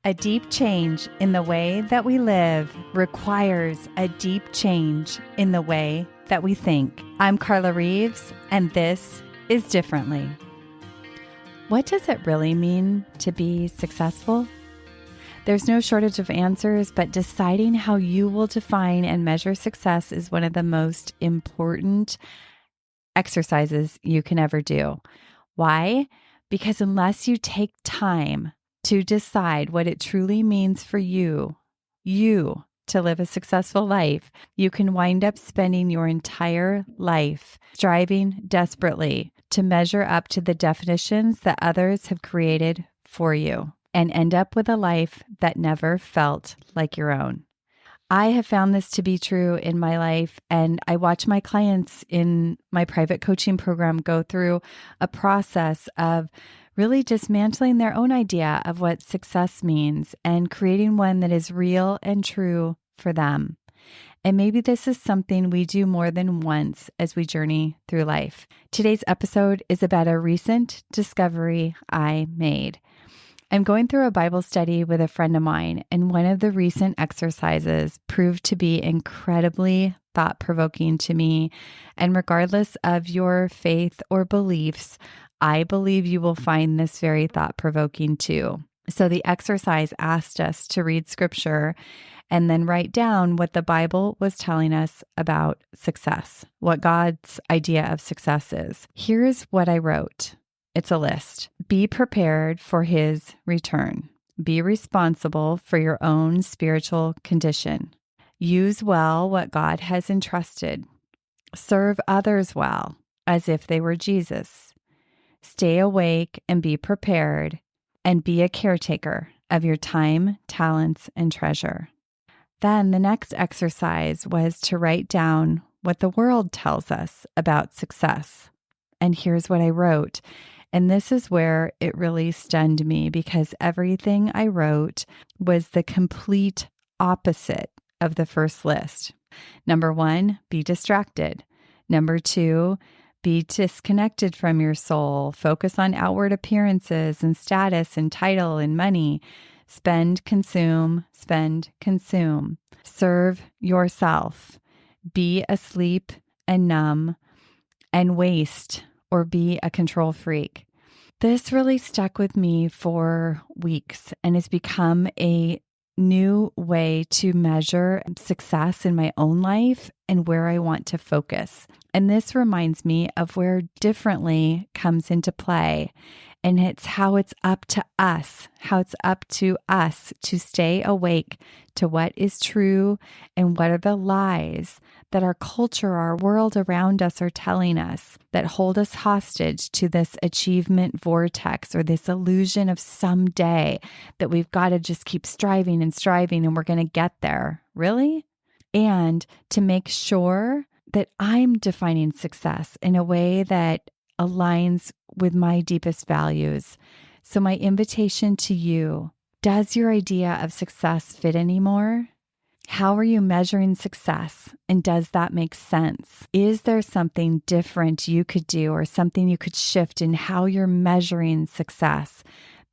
A deep change in the way that we live requires a deep change in the way that we think. I'm Carla Reeves, and this is Differently. What does it really mean to be successful? There's no shortage of answers, but deciding how you will define and measure success is one of the most important exercises you can ever do. Why? Because unless you take time to decide what it truly means for you to live a successful life, you can wind up spending your entire life striving desperately to measure up to the definitions that others have created for you and end up with a life that never felt like your own. I have found this to be true in my life, and I watch my clients in my private coaching program go through a process of really dismantling their own idea of what success means and creating one that is real and true for them. And maybe this is something we do more than once as we journey through life. Today's episode is about a recent discovery I made. I'm going through a Bible study with a friend of mine, and one of the recent exercises proved to be incredibly thought-provoking to me. And regardless of your faith or beliefs, I believe you will find this very thought-provoking too. So the exercise asked us to read scripture and then write down what the Bible was telling us about success, what God's idea of success is. Here's what I wrote. It's a list. Be prepared for His return. Be responsible for your own spiritual condition. Use well what God has entrusted. Serve others well, as if they were Jesus. Stay awake and be prepared, and be a caretaker of your time, talents, and treasure. Then the next exercise was to write down what the world tells us about success. And here's what I wrote. And this is where it really stunned me, because everything I wrote was the complete opposite of the first list. Number 1, be distracted. Number 2, be disconnected from your soul. Focus on outward appearances and status and title and money. Spend, consume, spend, consume. Serve yourself. Be asleep and numb and waste, or be a control freak. This really stuck with me for weeks and has become a new way to measure success in my own life and where I want to focus. And this reminds me of where differently comes into play. And it's how it's up to us to stay awake to what is true and what are the lies that our culture, our world around us are telling us that hold us hostage to this achievement vortex or this illusion of someday that we've got to just keep striving and we're going to get there. Really? And to make sure that I'm defining success in a way that aligns with my deepest values. So my invitation to you, does your idea of success fit anymore? How are you measuring success? And does that make sense? Is there something different you could do or something you could shift in how you're measuring success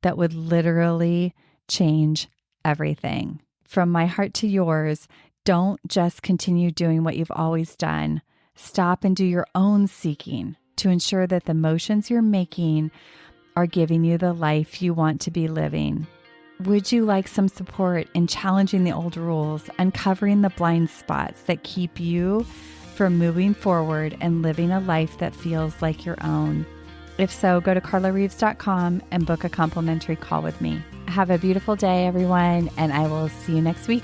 that would literally change everything? From my heart to yours, don't just continue doing what you've always done. Stop and do your own seeking to ensure that the motions you're making are giving you the life you want to be living. Would you like some support in challenging the old rules, uncovering the blind spots that keep you from moving forward and living a life that feels like your own? If so, go to carlareeves.com and book a complimentary call with me. Have a beautiful day, everyone, and I will see you next week.